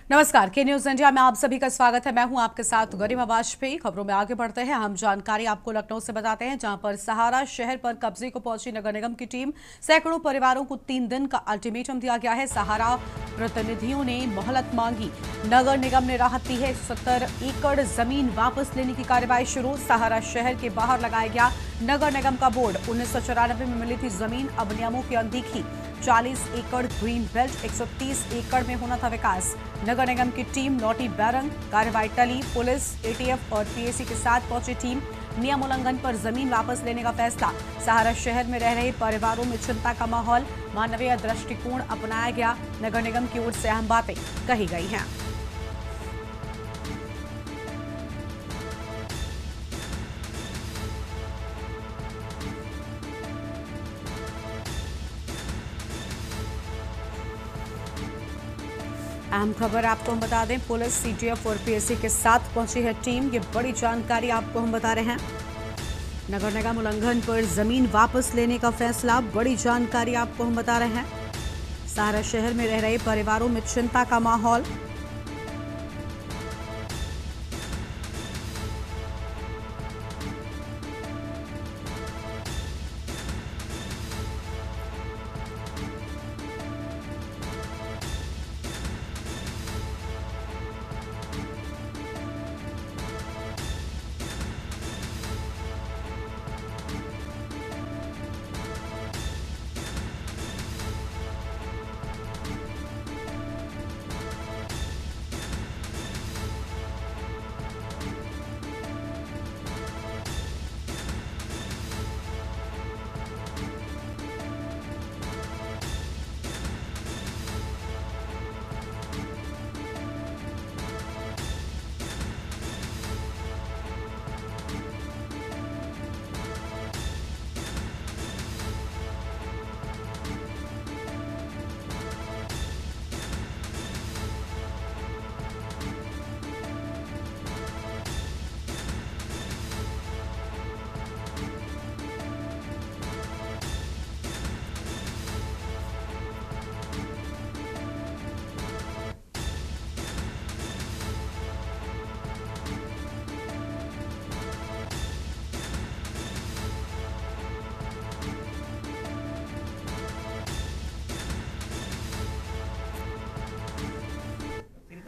नमस्कार, के news India में आप सभी का स्वागत है। मैं हूं आपके साथ गरिमा वाजपेयी। खबरों में आगे बढ़ते हैं। हम जानकारी आपको लखनऊ से बताते हैं, जहां पर सहारा शहर पर कब्जे को पहुंची नगर निगम की टीम। सैकड़ों परिवारों को 3 दिन का अल्टीमेटम दिया गया है। सहारा प्रतिनिधियों ने मोहलत मांगी, नगर निगम ने राहत दी है। 70 एकड़ जमीन वापस लेने की कार्यवाही शुरू। सहारा शहर के बाहर लगाया गया नगर निगम का बोर्ड। 1994 में मिली थी जमीन, अब नियमों की अनदेखी। 40 एकड़ ग्रीन बेल्ट, 130 एकड़ में होना था विकास। नगर निगम की टीम लौटी बैरंग, कार्रवाई टली। पुलिस, एटीएफ और पीएसी के साथ पहुंची टीम। नियम उल्लंघन पर जमीन वापस लेने का फैसला। सहारा शहर में रह रहे परिवारों में चिंता का माहौल, मानवीय दृष्टिकोण अपनाया गया। नगर निगम की ओर से अहम बातें कही गई हैं। अहम खबर आपको हम बता दें, पुलिस, सीटीएफ और पीएसी के साथ पहुंची है टीम। ये बड़ी जानकारी आपको हम बता रहे हैं। नगर निगम उल्लंघन पर जमीन वापस लेने का फैसला, बड़ी जानकारी आपको हम बता रहे हैं। सहारा शहर में रह रहे परिवारों में चिंता का माहौल।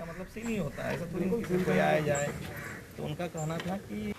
मतलब सही नहीं होता है, ऐसा थोड़ी किसी कोई आया जाए। तो उनका कहना था कि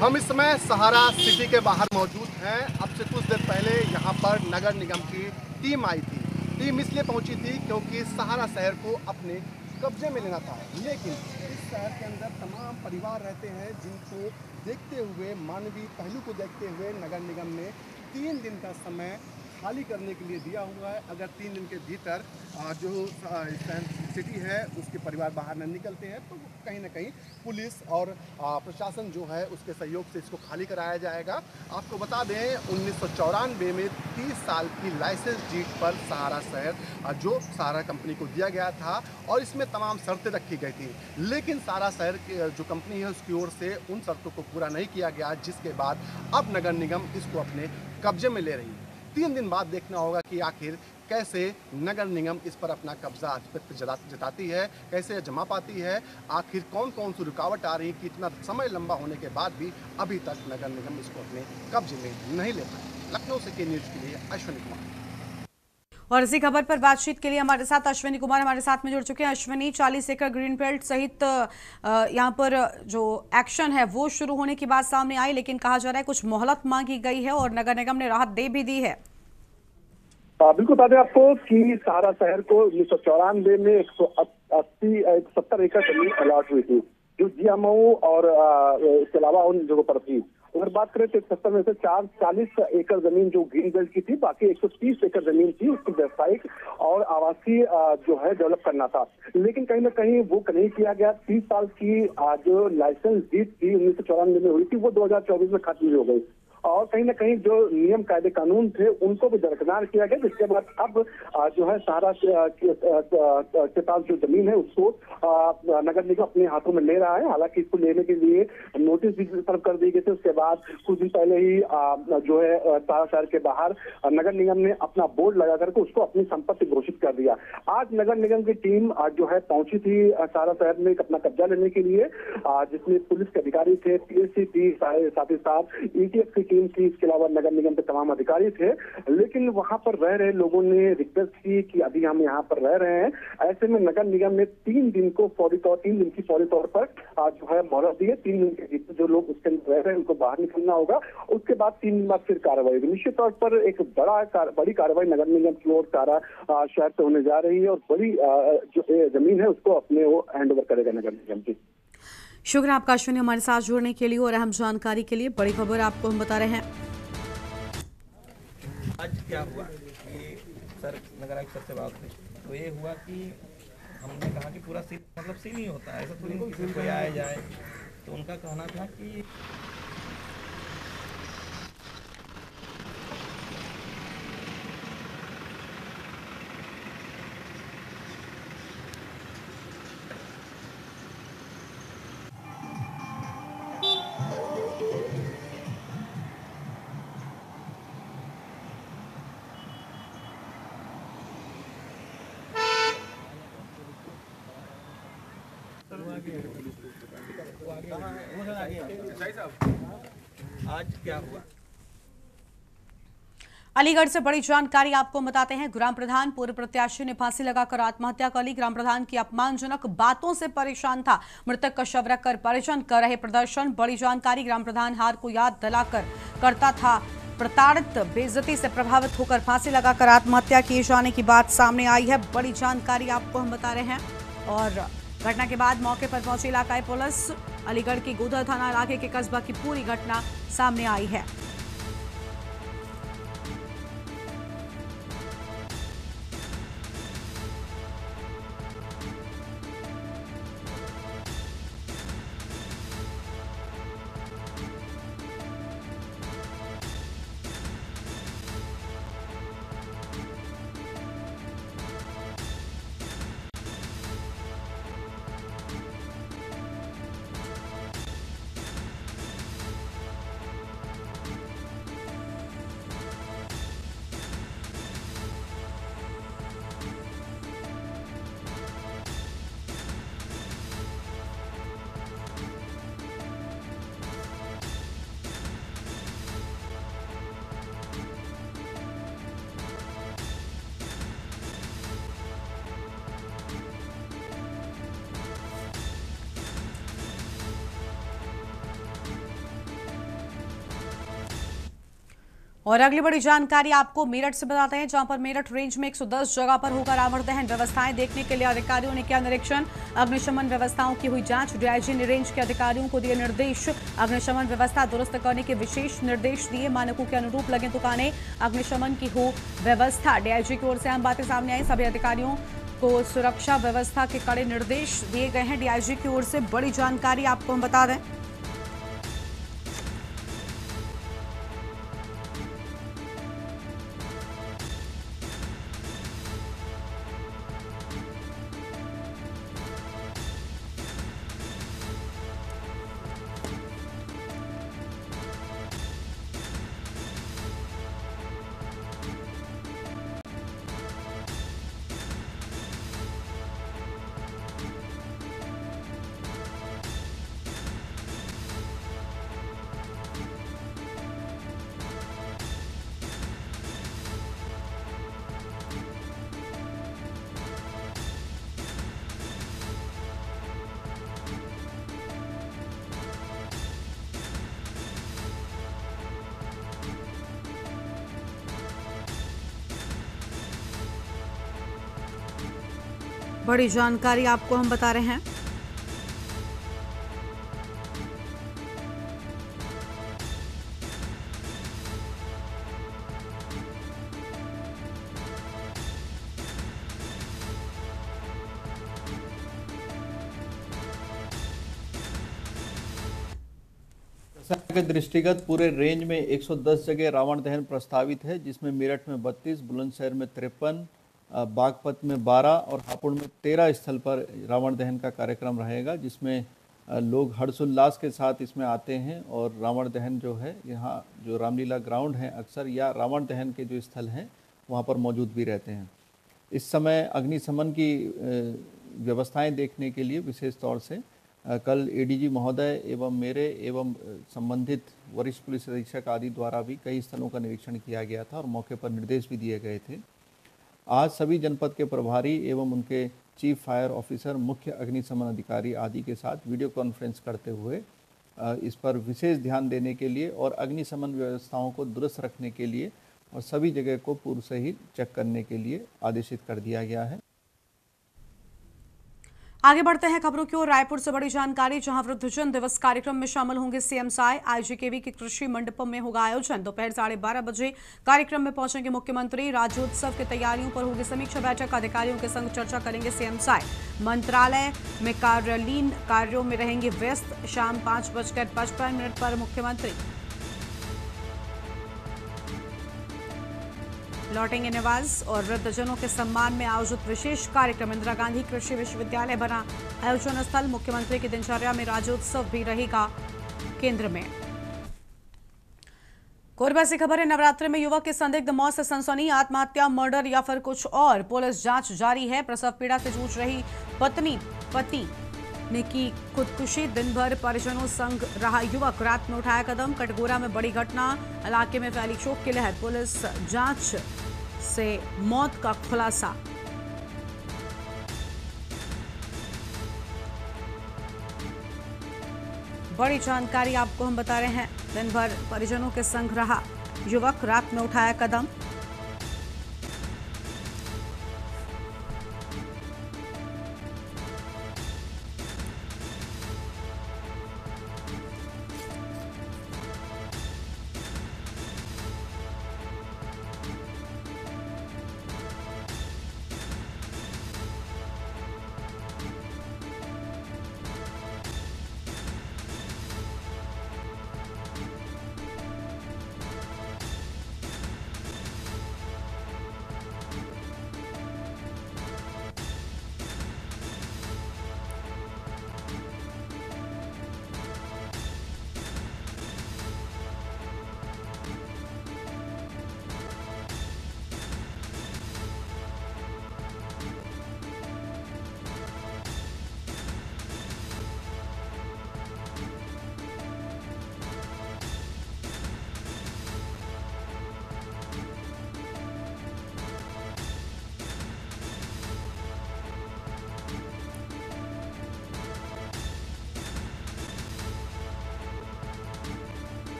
हम इस समय सहारा सिटी के बाहर मौजूद हैं। अब से कुछ देर पहले यहाँ पर नगर निगम की टीम आई थी। टीम इसलिए पहुँची थी क्योंकि सहारा शहर को अपने कब्जे में लेना था, लेकिन इस शहर के अंदर तमाम परिवार रहते हैं जिनको देखते हुए, मानवीय पहलू को देखते हुए नगर निगम ने 3 दिन का समय खाली करने के लिए दिया हुआ है। अगर 3 दिन के भीतर जो सिटी है उसके परिवार बाहर न निकलते हैं तो कहीं ना कहीं पुलिस और प्रशासन जो है उसके सहयोग से इसको खाली कराया जाएगा। आपको बता दें, 1994 में 30 साल की लाइसेंस डीड पर सहारा शहर जो सहारा कंपनी को दिया गया था और इसमें तमाम शर्तें रखी गई थी, लेकिन सहारा शहर की जो कंपनी है उसकी ओर से उन शर्तों को पूरा नहीं किया गया, जिसके बाद अब नगर निगम इसको अपने कब्जे में ले रही है। 3 दिन बाद देखना होगा कि आखिर कैसे नगर निगम इस पर अपना कब्जा आधिपत्य जताती है, कैसे जमा पाती है, आखिर कौन कौन सी रुकावट आ रही है कि इतना समय लंबा होने के बाद भी अभी तक नगर निगम इसको अपने कब्जे में नहीं ले पाए। लखनऊ से के न्यूज़ के लिए अश्विनी कुमार। और इसी खबर पर बातचीत के लिए हमारे साथ अश्विनी कुमार हमारे साथ में जुड़ चुके हैं। अश्विनी, 40 एकड़ ग्रीन बेल्ट सहित यहाँ पर जो एक्शन है वो शुरू होने की बात सामने आई, लेकिन कहा जा रहा है कुछ मोहलत मांगी गई है और नगर निगम ने राहत दे भी दी है। बिल्कुल बता दें आपको कि सहारा शहर को 1994 में 170 एकड़ जमीन अलॉट हुई थी, जो जीएमओ और इसके अलावा उन जगहों पर थी। अगर बात करें तो 170 में से 40 एकड़ जमीन जो ग्रीन बेल्ट की थी, बाकी 130 एकड़ जमीन थी उसकी व्यावसायिक और आवासीय जो है डेवलप करना था, लेकिन कहीं ना कहीं वो नहीं किया गया। 30 साल की जो लाइसेंस जीत थी 1994 में हुई थी, वो 2024 में खत्म हो गई और कहीं ना कहीं जो नियम कायदे कानून थे उनको भी दरकिनार किया गया, जिसके बाद अब जो है सहारा के पास जो जमीन है उसको नगर निगम अपने हाथों में ले रहा है। हालांकि इसको लेने के लिए नोटिस भी सर्व कर दी गई थी। उसके बाद कुछ दिन पहले ही जो है सहारा शहर के बाहर नगर निगम ने अपना बोर्ड लगा करके उसको अपनी संपत्ति घोषित कर दिया। आज नगर निगम की टीम जो है पहुंची थी सहारा शहर में अपना कब्जा लेने के लिए, जिसमें पुलिस के अधिकारी थे, पीएससी थी, साथ ही साथ ईटीएफ की टीम थी, इसके अलावा नगर निगम के तमाम अधिकारी थे। लेकिन वहां पर रह रहे लोगों ने रिक्वेस्ट की कि अभी हम यहाँ पर रह रहे हैं। ऐसे में नगर निगम ने 3 दिन की फौरी तौर पर जो है मोहलत दी है। 3 दिन के भीतर जो लोग उसके अंदर रह रहे हैं उनको बाहर निकलना होगा। उसके बाद 3 दिन बाद फिर कार्रवाई होगी। निश्चित तौर पर एक बड़ी कार्रवाई नगर निगम की ओर सहारा शहर से होने जा रही है और बड़ी जो जमीन है उसको अपने वो हैंड ओवर करेगा नगर निगम की। शुक्रिया आपका अश्विनी हमारे साथ जुड़ने के लिए और अहम जानकारी के लिए। बड़ी खबर आपको हम बता रहे हैं। आज क्या हुआ कि सर नगर आयुक्त सर से बात हुई तो ये हुआ कि हमने कहा कि पूरा सील मतलब सील ही होता है, ऐसा थोड़ी किसी कोई आए जाए। तो उनका कहना था कि आज क्या हुआ। अलीगढ़ से बड़ी जानकारी आपको बताते हैं। ग्राम प्रधान पूर्व प्रत्याशी ने फांसी लगाकर आत्महत्या कर ली। ग्राम प्रधान की अपमानजनक बातों से परेशान था। मृतक का शव रखकर परिजन कर रहे प्रदर्शन। बड़ी जानकारी, ग्राम प्रधान हार को याद दिलाकर करता था प्रताड़ित। बेइज्जती से प्रभावित होकर फांसी लगाकर आत्महत्या किए जाने की बात सामने आई है। बड़ी जानकारी आपको हम बता रहे हैं। और घटना के बाद मौके पर पहुंची इलाकाई पुलिस। अलीगढ़ की गोधर थाना इलाके के कस्बा की पूरी घटना सामने आई है। और अगली बड़ी जानकारी आपको मेरठ से बताते हैं, जहां पर मेरठ रेंज में 110 जगह पर होकर आवर दहन व्यवस्थाएं देखने के लिए अधिकारियों ने किया निरीक्षण। अग्निशमन व्यवस्थाओं की हुई जांच। डीआईजी ने रेंज के अधिकारियों को दिए निर्देश। अग्निशमन व्यवस्था दुरुस्त करने के विशेष निर्देश दिए। मानकों के अनुरूप लगे दुकानें, अग्निशमन की हो व्यवस्था। डीआईजी की ओर से अहम बातें सामने आई। सभी अधिकारियों को सुरक्षा व्यवस्था के कड़े निर्देश दिए गए हैं। डीआईजी की ओर से बड़ी जानकारी आपको हम बता दें। बड़ी जानकारी आपको हम बता रहे हैं। सुरक्षा के दृष्टिगत पूरे रेंज में 110 जगह रावण दहन प्रस्तावित है, जिसमें मेरठ में 32, बुलंदशहर में 53, बागपत में 12 और हापुड़ में 13 स्थल पर रावण दहन का कार्यक्रम रहेगा, जिसमें लोग हर्षोल्लास के साथ इसमें आते हैं और रावण दहन जो है यहाँ जो रामलीला ग्राउंड है अक्सर या रावण दहन के जो स्थल हैं वहाँ पर मौजूद भी रहते हैं। इस समय अग्निशमन की व्यवस्थाएं देखने के लिए विशेष तौर से कल एडीजी महोदय एवं मेरे एवं संबंधित वरिष्ठ पुलिस अधीक्षक आदि द्वारा भी कई स्थलों का निरीक्षण किया गया था और मौके पर निर्देश भी दिए गए थे। आज सभी जनपद के प्रभारी एवं उनके चीफ फायर ऑफिसर, मुख्य अग्निशमन अधिकारी आदि के साथ वीडियो कॉन्फ्रेंस करते हुए इस पर विशेष ध्यान देने के लिए और अग्निशमन व्यवस्थाओं को दुरुस्त रखने के लिए और सभी जगह को पूर्व से ही चेक करने के लिए आदेशित कर दिया गया है। आगे बढ़ते हैं खबरों की ओर। रायपुर से बड़ी जानकारी, जहां वृद्धजन दिवस कार्यक्रम में शामिल होंगे सीएम साय। आईजीकेवी के कृषि मंडपम में होगा आयोजन। दोपहर 12:30 बजे कार्यक्रम में पहुंचेंगे मुख्यमंत्री। राज्योत्सव की तैयारियों पर होगी समीक्षा बैठक। अधिकारियों के संग चर्चा करेंगे सीएम साय। मंत्रालय में कार्यालयीन कार्यों में रहेंगे व्यस्त। शाम 5:55 पर मुख्यमंत्री लौटेंगे निवास। और वृद्धजनों के सम्मान में आयोजित विशेष कार्यक्रम इंदिरा गांधी कृषि विश्वविद्यालय बना आयोजन स्थल। मुख्यमंत्री की दिनचर्या में राज्योत्सव भी रहेगा केंद्र में। कोरबा से खबर है, नवरात्रि में युवक की संदिग्ध मौत से सनसनी। आत्महत्या, मर्डर या फिर कुछ और, पुलिस जांच जारी है। प्रसव पीड़ा से जूझ रही पति ने की खुदकुशी। दिन भर परिजनों संग रहा युवक, रात में उठाया कदम। कटघोरा में बड़ी घटना, इलाके में फैली शोक की लहर। पुलिस जांच से मौत का खुलासा। बड़ी जानकारी आपको हम बता रहे हैं। दिन भर परिजनों के संग रहा युवक, रात में उठाया कदम।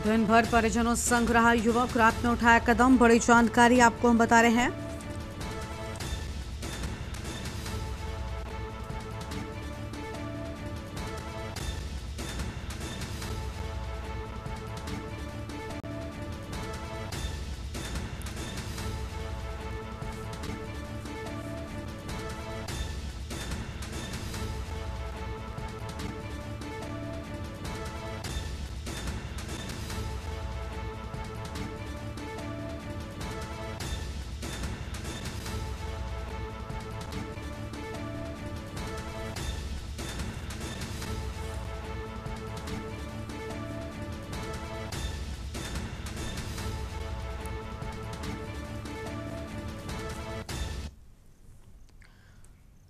दिन भर परिजनों संग रहा युवक, रात में उठाया कदम। बड़ी जानकारी आपको हम बता रहे हैं।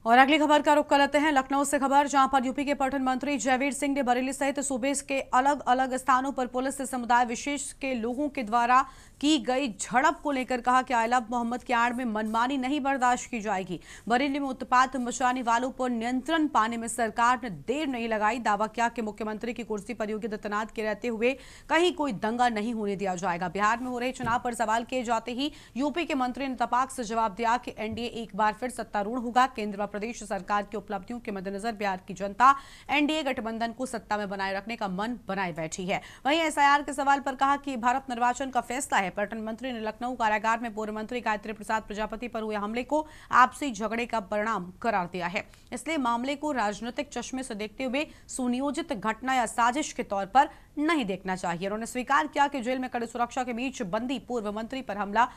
और अगली खबर का रुख करते हैं लखनऊ से खबर, जहां पर यूपी के पर्यटन मंत्री जयवीर सिंह ने बरेली सहित सूबे के अलग अलग स्थानों पर पुलिस से समुदाय विशेष के लोगों के द्वारा की गई झड़प को लेकर कहा कि आई लव मोहम्मद की आड़ में मनमानी नहीं बर्दाश्त की जाएगी। बरेली में उत्पात मचाने वालों पर नियंत्रण पाने में सरकार ने देर नहीं लगाई। दावा किया कि मुख्यमंत्री की कुर्सी पर योगी आदित्यनाथ के रहते हुए कहीं कोई दंगा नहीं होने दिया जाएगा। बिहार में हो रहे चुनाव पर सवाल किए जाते ही यूपी के मंत्री ने तपाक से जवाब दिया कि एनडीए एक बार फिर सत्तारूढ़ होगा। केंद्र व प्रदेश सरकार की उपलब्धियों के मद्देनजर बिहार की जनता एनडीए गठबंधन को सत्ता में बनाए रखने का मन बनाए बैठी है। वहीं एसआईआर के सवाल पर कहा कि भारत निर्वाचन का फैसला है। पर्यटन मंत्री ने लखनऊ कारागार में पूर्व मंत्री गायत्री प्रसाद प्रजापति पर हुए हमले को आपसी झगड़े का परिणाम करार दिया है, इसलिए मामले को राजनीतिक चश्मे से देखते हुए सुनियोजित घटना या साजिश के तौर पर नहीं देखना चाहिए। उन्होंने स्वीकार किया कि जेल में कड़ी सुरक्षा के बीच बंदी पूर्व मंत्री पर हमला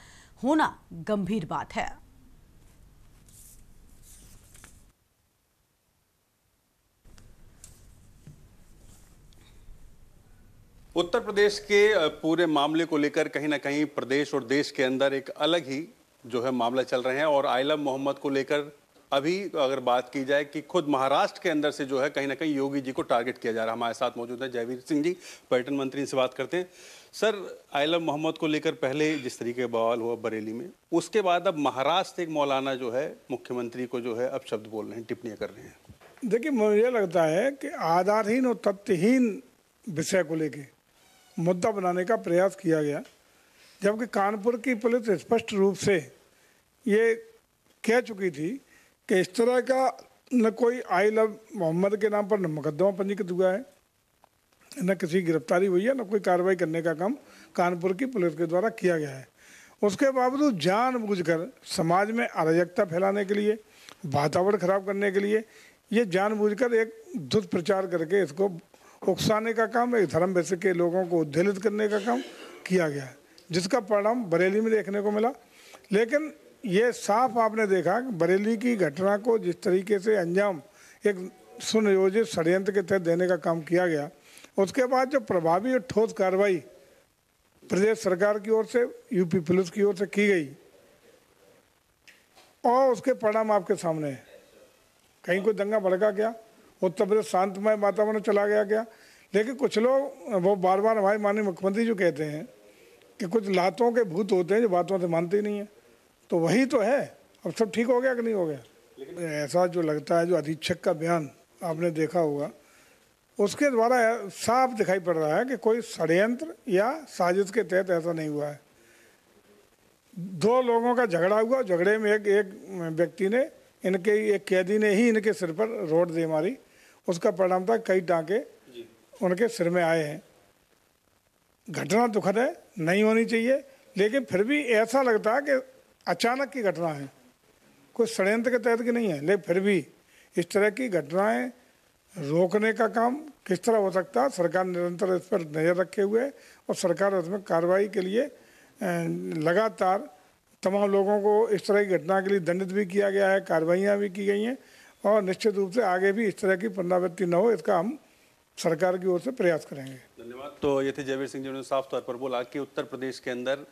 होना गंभीर बात है। उत्तर प्रदेश के पूरे मामले को लेकर कहीं ना कहीं प्रदेश और देश के अंदर एक अलग ही जो है मामला चल रहे हैं। और आई लव मोहम्मद को लेकर अभी अगर बात की जाए कि खुद महाराष्ट्र के अंदर से जो है कहीं ना कहीं योगी जी को टारगेट किया जा रहा है। हमारे साथ मौजूद है जयवीर सिंह जी, पर्यटन मंत्री से बात करते हैं। सर, आई लव मोहम्मद को लेकर पहले जिस तरीके का बवाल हुआ बरेली में, उसके बाद अब महाराष्ट्र एक मौलाना जो है मुख्यमंत्री को जो है अब शब्द बोल रहे हैं, टिप्पणियाँ कर रहे हैं। देखिए, मुझे लगता है कि आधारहीन और तथ्यहीन विषय को लेकर मुद्दा बनाने का प्रयास किया गया, जबकि कानपुर की पुलिस स्पष्ट रूप से ये कह चुकी थी कि इस तरह का न कोई आई लव मोहम्मद के नाम पर न मुकदमा पंजीकृत हुआ है, न किसी की गिरफ्तारी हुई है, न कोई कार्रवाई करने का काम कानपुर की पुलिस के द्वारा किया गया है। उसके बावजूद जानबूझकर समाज में अराजकता फैलाने के लिए, वातावरण खराब करने के लिए, ये जानबूझकर एक दुष्प्रचार करके इसको उकसाने का काम, एक धर्म वैसे के लोगों को उद्वेलित करने का काम किया गया है, जिसका परिणाम बरेली में देखने को मिला। लेकिन ये साफ आपने देखा कि बरेली की घटना को जिस तरीके से अंजाम एक सुनियोजित षड्यंत्र के तहत देने का काम किया गया, उसके बाद जो प्रभावी और ठोस कार्रवाई प्रदेश सरकार की ओर से, यूपी पुलिस की ओर से की गई, और उसके परिणाम आपके सामने है। कहीं कोई दंगा भड़का गया, उत्तर प्रदेश शांतमय वातावरण चला गया क्या? लेकिन कुछ लोग वो बार बार हमारे माननीय मुख्यमंत्री जो कहते हैं कि कुछ लातों के भूत होते हैं जो बातों से मानते ही नहीं है, तो वही तो है। अब सब ठीक हो गया कि नहीं हो गया? ऐसा जो लगता है, जो अधीक्षक का बयान आपने देखा होगा, उसके द्वारा साफ दिखाई पड़ रहा है कि कोई षड्यंत्र या साजिश के तहत ऐसा नहीं हुआ है। दो लोगों का झगड़ा हुआ, झगड़े में एक व्यक्ति ने, इनके एक कैदी ने ही इनके सिर पर रोड दे मारी, उसका परिणाम था कई टाँके उनके सिर में आए हैं। घटना दुखद है, नहीं होनी चाहिए, लेकिन फिर भी ऐसा लगता है कि अचानक की घटना है, कोई षड्यंत्र के तहत की नहीं है। लेकिन फिर भी इस तरह की घटनाएं रोकने का काम किस तरह हो सकता है, सरकार निरंतर इस पर नज़र रखे हुए है और सरकार उसमें कार्रवाई के लिए लगातार तमाम लोगों को इस तरह की घटना के लिए दंडित भी किया गया है, कार्रवाइयाँ भी की गई हैं, और निश्चित रूप से आगे भी इस तरह की पुनरावृत्ति न हो, इसका हम सरकार की ओर से प्रयास करेंगे। धन्यवाद। तो ये थे जयवीर सिंह जी ने साफ तौर पर बोला कि उत्तर प्रदेश के अंदर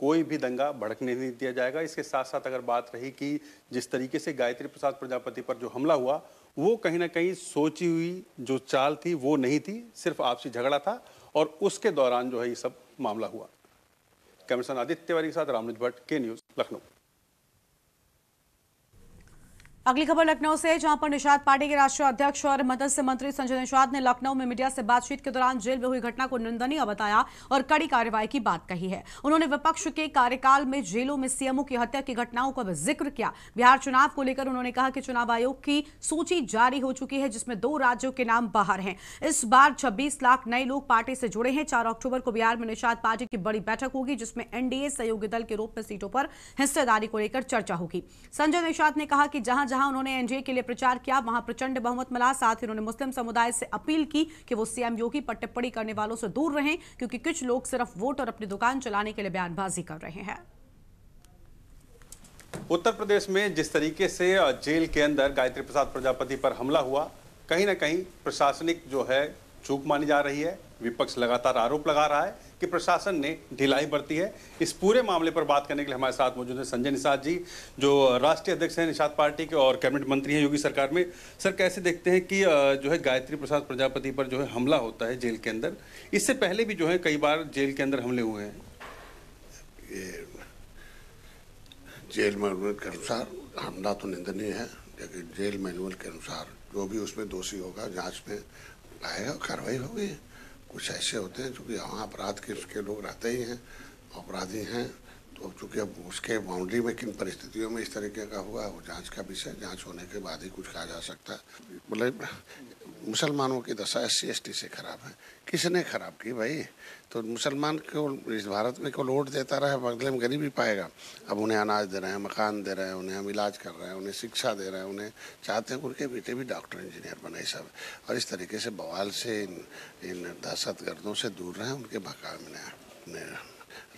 कोई भी दंगा भड़कने नहीं दिया जाएगा। इसके साथ साथ अगर बात रही कि जिस तरीके से गायत्री प्रसाद प्रजापति पर जो हमला हुआ, वो कहीं ना कहीं सोची हुई जो चाल थी वो नहीं थी, सिर्फ आपसी झगड़ा था, और उसके दौरान जो है ये सब मामला हुआ। कैमरामैन आदित्य तिवारी के साथ रामनित भट्ट, के न्यूज़, लखनऊ। अगली खबर लखनऊ से, जहां पर निषाद पार्टी के राष्ट्रीय अध्यक्ष और मत्स्य मंत्री संजय निषाद ने लखनऊ में मीडिया से बातचीत के दौरान जेल में हुई घटना को निंदनीय बताया और कड़ी कार्रवाई की बात कही है। उन्होंने विपक्ष के कार्यकाल में जेलों में सीएमओ की हत्या की घटनाओं का जिक्र किया। बिहार चुनाव को लेकर उन्होंने कहा कि चुनाव आयोग की सूची जारी हो चुकी है, जिसमें 2 राज्यों के नाम बाहर हैं। इस बार 26 लाख नए लोग पार्टी से जुड़े हैं। 4 अक्टूबर को बिहार में निषाद पार्टी की बड़ी बैठक होगी, जिसमें एनडीए सहयोगी दल के रूप में सीटों पर हिस्सेदारी को लेकर चर्चा होगी। संजय निषाद ने कहा कि जहां जहां उन्होंने एनडीए के लिए प्रचार किया, वहां प्रचंड बहुमत मिला। साथ ही उन्होंने मुस्लिम समुदाय से अपील की कि वो सीएम योगी पर टिप्पणी करने वालों से दूर रहें, क्योंकि कुछ लोग सिर्फ वोट और अपनी दुकान चलाने के लिए बयानबाजी कर रहे हैं। उत्तर प्रदेश में जिस तरीके से जेल के अंदर गायत्री प्रसाद प्रजापति पर हमला हुआ, कहीं ना कहीं प्रशासनिक जो है चूक मानी जा रही है। विपक्ष लगातार आरोप लगा रहा है कि प्रशासन ने ढिलाई बरती है। इस पूरे मामले पर बात करने के लिए हमारे साथ मौजूद हैं संजय निषाद जी, जो राष्ट्रीय अध्यक्ष हैं निषाद पार्टी के और कैबिनेट मंत्री हैं योगी सरकार में। सर, कैसे देखते हैं कि जो है गायत्री प्रसाद प्रजापति पर जो है हमला होता है जेल के अंदर? इससे पहले भी जो है कई बार जेल के अंदर हमले हुए हैं। ये जेल मैनुअल के अनुसार हमला तो निंदनीय है, लेकिन जेल मैनुअल के अनुसार जो भी उसमें दोषी होगा जांच में आएगा, कार्रवाई होगी। कुछ ऐसे होते हैं चूँकि यहाँ अपराध के उसके लोग रहते ही हैं, अपराधी हैं, तो चूँकि अब उसके बाउंड्री में किन परिस्थितियों में इस तरीके का हुआ वो जांच का विषय, जांच होने के बाद ही कुछ कहा जा सकता है। बोले मुसलमानों की दशा SC/ST से खराब है। किसने खराब की भाई? तो मुसलमान को इस भारत में कोई वोट देता रहे, बदले में गरीबी पाएगा। अब उन्हें अनाज दे रहे हैं, मकान दे रहे हैं, उन्हें हम इलाज कर रहे हैं, उन्हें शिक्षा दे रहे हैं, उन्हें चाहते हैं उनके बेटे भी डॉक्टर इंजीनियर बने सब। और इस तरीके से बवाल से इन दहशतगर्दों से दूर रहें, उनके भड़कावे में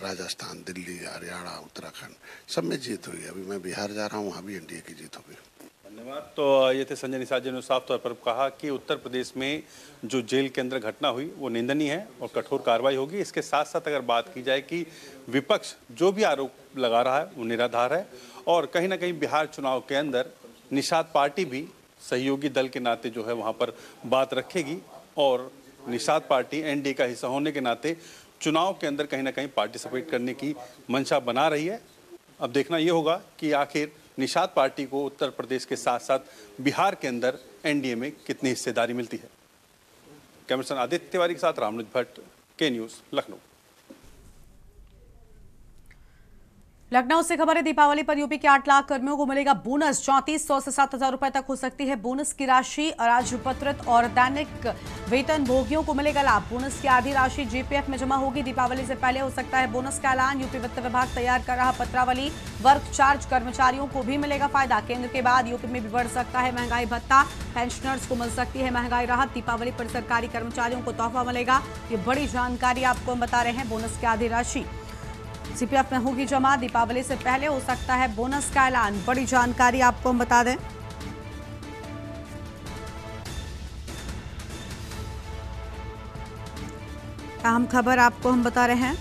राजस्थान, दिल्ली, हरियाणा, उत्तराखंड सब में जीत हुई। अभी मैं बिहार जा रहा हूँ, वहाँ भी NDA की जीत होगी। धन्यवाद। तो ये थे संजय निषाद जी ने साफ तौर पर कहा कि उत्तर प्रदेश में जो जेल के अंदर घटना हुई वो निंदनीय है और कठोर कार्रवाई होगी। इसके साथ साथ अगर बात की जाए कि विपक्ष जो भी आरोप लगा रहा है वो निराधार है और कहीं ना कहीं बिहार चुनाव के अंदर निषाद पार्टी भी सहयोगी दल के नाते जो है वहाँ पर बात रखेगी और निषाद पार्टी NDA का हिस्सा होने के नाते चुनाव के अंदर कहीं ना कहीं पार्टिसिपेट करने की मंशा बना रही है। अब देखना ये होगा कि आखिर निषाद पार्टी को उत्तर प्रदेश के साथ साथ बिहार के अंदर NDA में कितनी हिस्सेदारी मिलती है। कैमरामैन आदित्य तिवारी के साथ रामनुज भट्ट, के न्यूज़, लखनऊ। लखनऊ से खबर है, दीपावली पर यूपी के 8 लाख कर्मियों को मिलेगा बोनस। 3400 से 7000 रुपए तक हो सकती है बोनस की राशि। राजपत्रित और दैनिक वेतन भोगियों को मिलेगा लाभ। बोनस की आधी राशि GPF में जमा होगी। दीपावली से पहले हो सकता है बोनस का ऐलान। यूपी वित्त विभाग तैयार कर रहा पत्रावली। वर्क चार्ज कर्मचारियों को भी मिलेगा फायदा। केंद्र के बाद यूपी में भी बढ़ सकता है महंगाई भत्ता। पेंशनर्स को मिल सकती है महंगाई राहत। दीपावली पर सरकारी कर्मचारियों को तोहफा मिलेगा। ये बड़ी जानकारी आपको हम बता रहे हैं। बोनस की आधी राशि CPF में होगी जमा। दीपावली से पहले हो सकता है बोनस का ऐलान। बड़ी जानकारी आपको हम बता दें। अहम खबर आपको हम बता रहे हैं।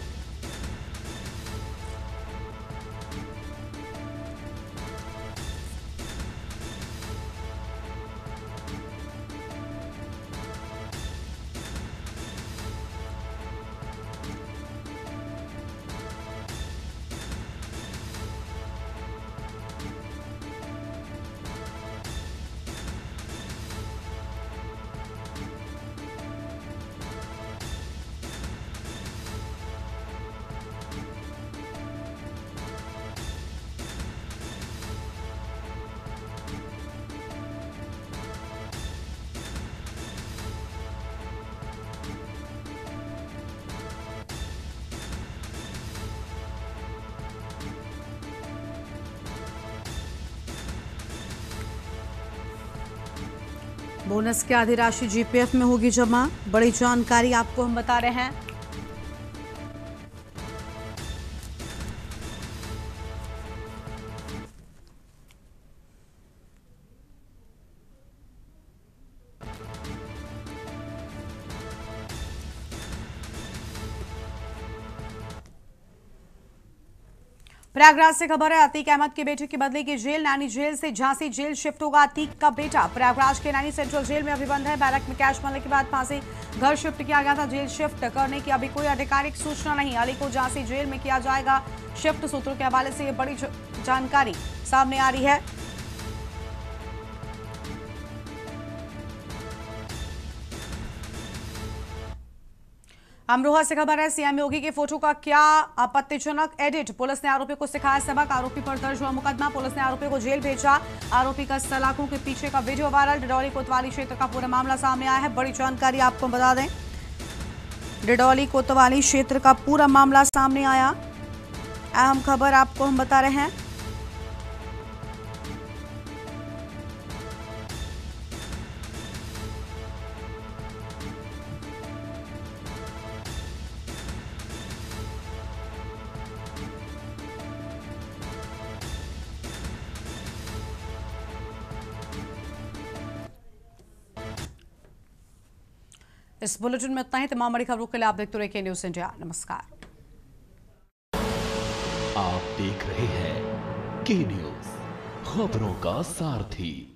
बोनस की आधी राशि GPF में होगी जमा। बड़ी जानकारी आपको हम बता रहे हैं। प्रयागराज से खबर है, अतीक अहमद की बेटे की बदली की जेल। नैनी जेल से झांसी जेल शिफ्ट होगा अतीक का बेटा। प्रयागराज के नैनी सेंट्रल जेल में अभी बंद है। बैरक में कैश मिलने के बाद फांसी घर शिफ्ट किया गया था। जेल शिफ्ट करने की अभी कोई आधिकारिक सूचना नहीं। अली को झांसी जेल में किया जाएगा शिफ्ट। सूत्रों के हवाले से ये बड़ी जानकारी सामने आ रही है। अमरोहा से खबर है, CM योगी की फोटो का क्या आपत्तिजनक एडिट। पुलिस ने आरोपी को सिखाया सबक। आरोपी पर दर्ज हुआ मुकदमा। पुलिस ने आरोपी को जेल भेजा। आरोपी का सलाखों के पीछे का वीडियो वायरल। डिडौली कोतवाली क्षेत्र का पूरा मामला सामने आया है। बड़ी जानकारी आपको बता दें, डिडौली कोतवाली क्षेत्र का पूरा मामला सामने आया। अहम खबर आपको हम बता रहे हैं। इस बुलेटिन में इतना ही। तमाम बड़ी खबरों के लिए आप देखते रहिए न्यूज़ इंडिया। नमस्कार। आप देख रहे हैं के न्यूज़, खबरों का सारथी।